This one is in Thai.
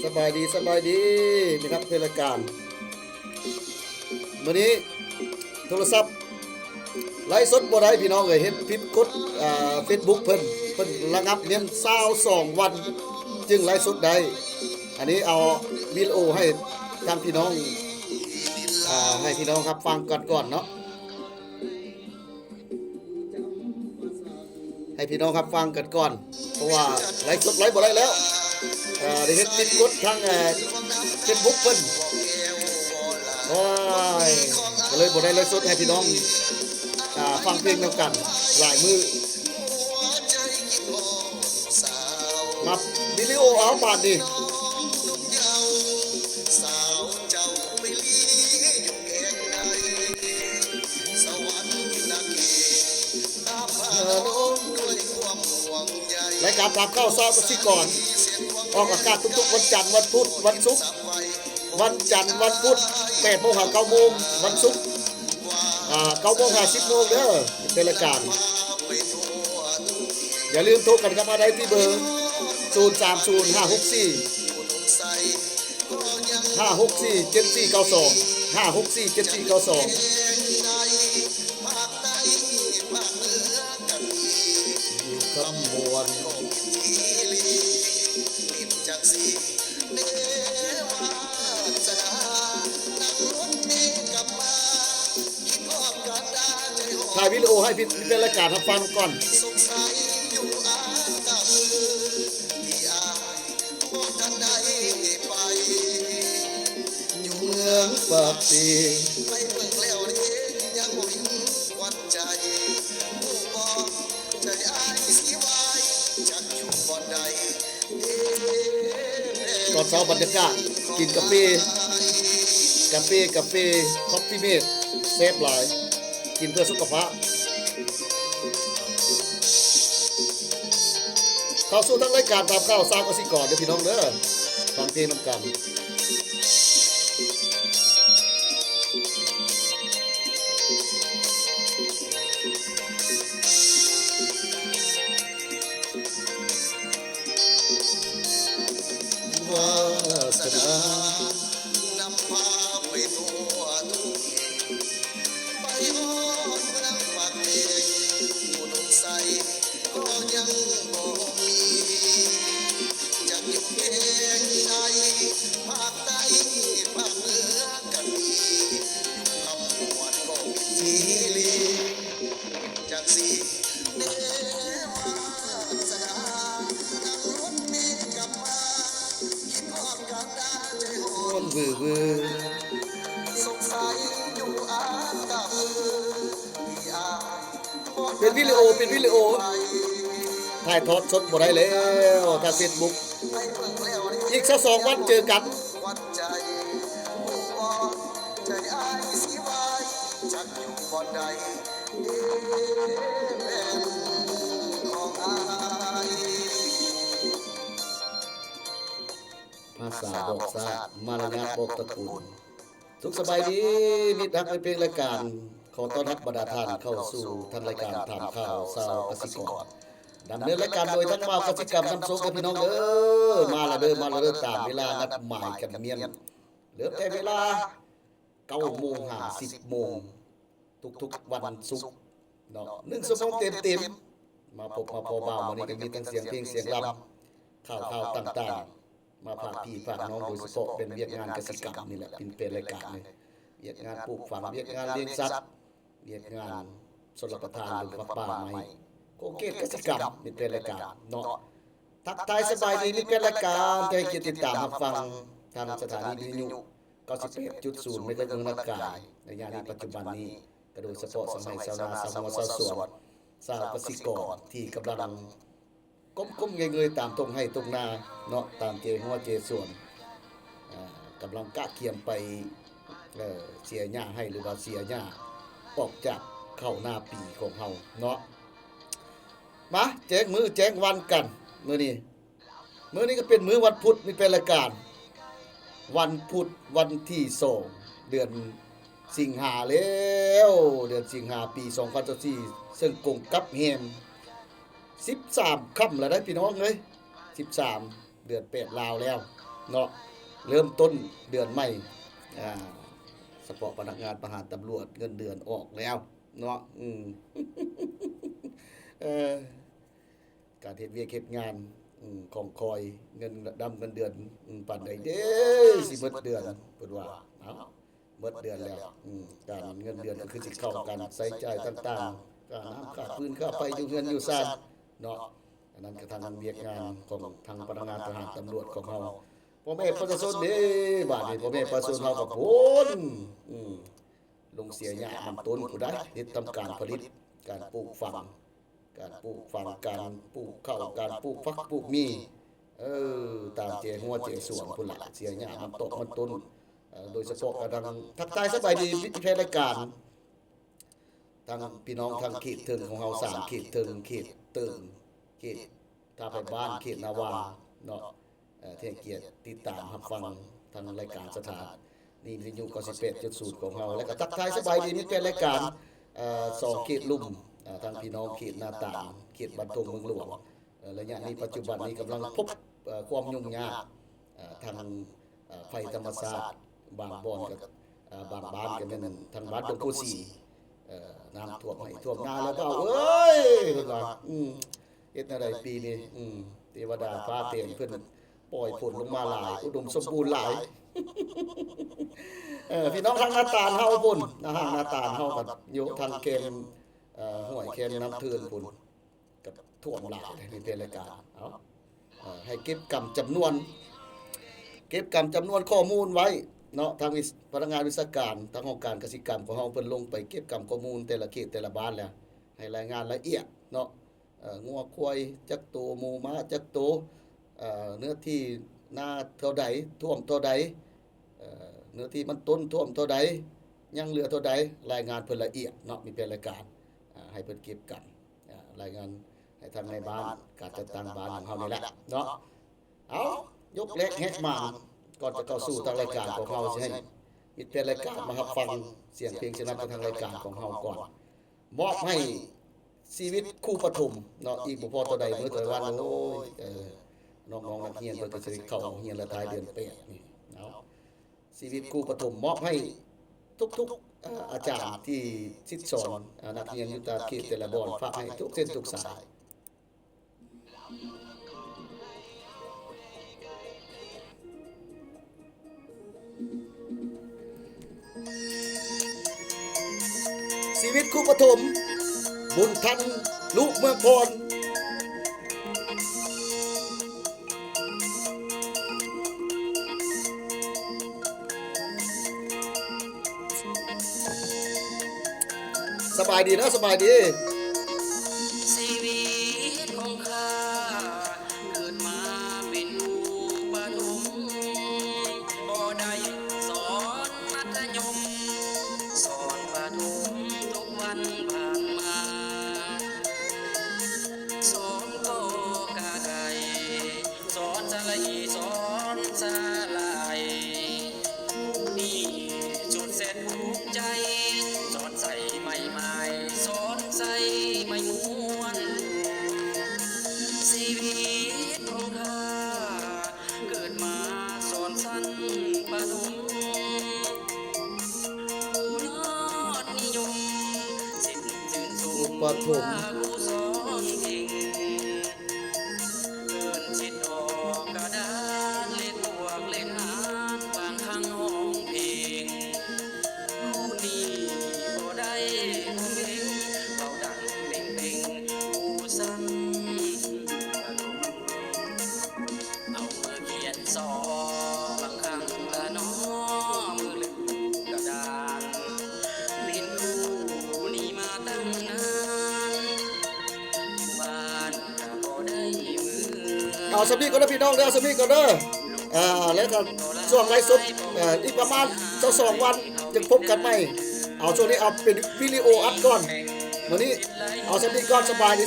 สบายดีนี่ครับเป็นรายการวันนี้โทรศัพท์ไลฟ์สดบ่ได้พี่น้องเอ้ยเห็นผิดกฎFacebook เพิ่นระงับเงิน22วันจึงไลฟ์สดได้อันนี้เอาวิดีโอให้ทางพี่น้องให้พี่น้องครับฟังก่อนเนาะให้พี่น้องครับฟังกันก่อนเพราะว่าไลฟ์สดไลฟ์บ่ได้แล้วได้เห็นผิดกฎทาง Facebook เพิ่นโอ้ยก็เลยบ่ได้ไลฟ์สดให้พี่น้องฟังเพลงนำกันหลายมือมาวิดีโอเอาบาดนี่รายการตามเข้าซาวกสิกรออกอากาศทุกๆวันจันทร์วันพุธวันศุกร์วันจันทร์วันพุธ8 โมงถึง 9 โมงวันศุกร์9 โมงถึง 10 โมงเด้อเป็นรายการอย่าลืมโทรกันเข้ามาได้ที่เบอร์030 564 7492 564 7492คำมวลถ่ายวิดีโอให้พี่เป็นรายการรับฟังก่อนอยู่เมืองปากสีก่อนเช้าบรรยากาศกินกาแฟคอฟฟี่เมดเซฟหลายกินเพื่อสุขภาพเข้าสู่ทั้งรายการตามข้าวสร้างกสิกรเด้อพี่น้องเด้อฟังเพลงนำกันวาสนานำพาไปทั่วทุกไปฮอดเมืองปากเมฆอุดมใสก็ยังบ่มีจะอยู่เพียงใดภาคใต้ภาคเหนือกันมีอยู่คำมวลก็มีสีลีจากสีเนวาสนานั่งรถเมฆกลับมาวนวือสงสัยอยู่อาตาเป็นวิดีโอถ่ายทอดสดบ่ได้แล้วทาง Facebook อีกสัก2 วันเจอกันภาษาบอกศาสตร์มารยาทบอกตระกูลสุขสบายดีมิตรรักเป็นเพลงรายการขอต้อนรับบรรดาท่านเข้าสู่ทางรายการถามข่าวสาวกสิกรดำเนินรายการโดยทั้งบ่าวกสิกรรมน้ำส้มกับพี่น้องมาละเด้อตามเวลานัดหมายกันเมียนเหลือแต่เวลา9 โมงถึง 10 โมงทุกวันศุกร์เนาะ1 ชั่วโมงเต็มมาพบมาพอบ่าววันนี้ก็มีทั้งเสียงเพลงเสียงรำข่าวต่างๆมาฝากพี่ฝากน้องโดยเฉพาะเป็นเวียกงานกสิกรรมนี่แหละเป็นรายการเลยเวียกงานปลูกฝังเวียกงานเลี้ยงสัตว์เวียกงานสลประทานหรือว่าป่าไม้โกเกตกสิกรรมเป็นรายการเนาะทักทายสบายดีนี่เป็นรายการใจเกียรติตามรับฟังทางสถานีวิทยุ91.0 เมกะเฮิรตซ์นากาศในยามนี้ปัจจุบันนี้ก็โดยเฉพาะสมัยชาวนาชาวสวนชาวกสิกรที่กำลังก้มเงยๆตามตรงให้ตรงนาเนาะตามเจหัวเจส่วนกำลังกะเกียมไปเสียหญ้าให้หรือว่าเสียหญ้าออกจากเข้าหน้าปีของเฮาเนาะมาแจ้งมือแจ้งวันกันมื้อนี้ก็เป็นมื้อวันพุธมีเป็นรายการวันพุธวันที่2เดือนสิงหาแล้วเดือนสิงหาปี2024ซึ่งกงกับแฮม13 ค่ำแล้วได้พี่น้องเอ้ย13 เดือน8ลาวแล้วเนาะเริ่มต้นเดือนใหม่อ่าเฉพาะพนักงานทหารตำรวจเงินเดือนออกแล้วเนาะเออการเฮ็ดเวียกเฮ็ดงานของคอยเงินดำเงินเดือนปานใดเด้สิเบิดเดือนเพิ่นว่าเอ้าเบิดเดือนแล้วการเงินเดือนก็คือสิเข้ากันใช้จ่ายต่างๆค่าน้ำค่าฟืนค่าไฟอยู่เงินอยู่ซ่านเนาะอันนั้นก็ทางเวียกงานของทางพนักงานทหารตำรวจของเฮาพ่อแม่ประชาชนเด้บาดนี้พ่อแม่ประชาชนเฮาก็พ้นลงเสียหญ้ามันต้นผู้ใดเฮ็ดทำการผลิตการปลูกฝังการปลูกฝังการปลูกข้าวการปลูกฟักปลูกมีตามเจหัวเจสวนพุ่นล่ะเสียหญ้ามันตกมันต้นโดยเฉพาะกระดังทักทายสบายดีพิธีรายการทางพี่น้องทางเขตถึงของเฮา3เขตถึงเขตเติงเขตทาไปบ้านเขตนาวาเนาะเที่ยงเกียรติติดตามรับฟังทางรายการสถานนี่วิทยุ98.0ของเฮาแล้วก็ทักทายสบายดีนี่เป็นรายการ2เขตลุ่มทางพี่น้องเขตนาต่างเขตบ้านทงเมืองหลวงระยะนี้ปัจจุบันนี้กำลังพบความยุ่งยากทางไฟธรรมชาติบางบ่อนกับบางบ้านก็แม่นทางบ้านดงโพสีน้ำท่วมให้ท่วมนาแล้วก็เอ้ยเพิ่นว่าเฮ็ดอะไรปีนี้เทวดาฟ้าเต็มเพิ่นปล่อยฝนลงมาหลายอุดมสมบูรณ์หลายพี่น้องทางนาตาลเฮาพุ่นนะฮะนาตาลเฮาก็อยู่ทางเกมห้วยเคนน้ำเทือนพุ่นกับท่วมหลายนี่เป็นรายการเอาให้เก็บกำจำนวนข้อมูลไว้เนาะทางพนักงานวิชาการทางองค์การกสิกรรมของเฮาเพิ่นลงไปเก็บกำข้อมูลแต่ละเขตแต่ละบ้านแล้วให้รายงานละเอียดเนาะงัวควายจักโตหมูม้าจักโตเนื้อที่นาเท่าใดท่วมเท่าใดเนื้อที่มันต้นท่วมเท่าใดยังเหลือเท่าใดรายงานเพิ่นละเอียดเนาะมีเป็นรายการให้เพิ่นเก็บกันรายงานให้ทางในบ้านการจัดตั้งบ้านของเฮานี่แหละเนาะเอายกเล็กแฮกมาก่อนจะเข้าสู่ทางรายการของเฮาสิให้มีเป็นรายการมารับฟังเสียงเพลงชนะทางรายการของเฮาก่อนมอบให้ชีวิตคู่ปฐมเนาะอีกบ่พอเท่าใดมื้อแต่วันโอ้ยน้องๆนักเรียนเพิ่นก็สิเข้าเรียนละท้ายเดือน8นี่เนาะชีวิตคู่ปฐมมอบให้ทุกๆอาจารย์ที่ศิษย์สอนนักเรียนอยู่ตามเขตแต่ละบ่อนฝากให้ทุกเส้นทุกสายชีวิตคู่ปฐมบุญทันลูกเมืองพรสบายดีนะสบายดีชีวิตของข้าเกิดมาเป็นผู้ปฐมบ่ได้สอนมัธยมสอนปฐมทุกวันผ่านมาสอนกอกาไก่สอนสระอีสอนสลายนี่จุดเสร็จภูมิใจสอนใส่ไม่ไม้สอนใส่ไม่ม้วนชีวิตของข้าเกิดมาสอนสั้นปฐมผู้ยอดนิยมสิ้นชื่นชมปฐมผู้สอนเก่งเกินชิดออกกระดานเล่นบวกเล่นหารบางครั้งห้องเพลงผู้นี้บ่ได้ผู้เพ่งเบาดังเป่งเป่งผู้สั้นปฐมเอามือเขียนสอบางครั้งละน้อมือลึกกระดานเรียนรู้นี่มาตั้งนานบ้านก็บ่ได้มือเอาสมีก่อนนะพี่น้องเด้อสมีก่อนเด้อแล้วก็ช่วงไลฟ์สดอีกประมาณ2วันจึงพบกันใหม่เอาช่วงนี้เอาเป็นวิดีโออัดก่อนวันนี้เอาสมีก่อนสบายดี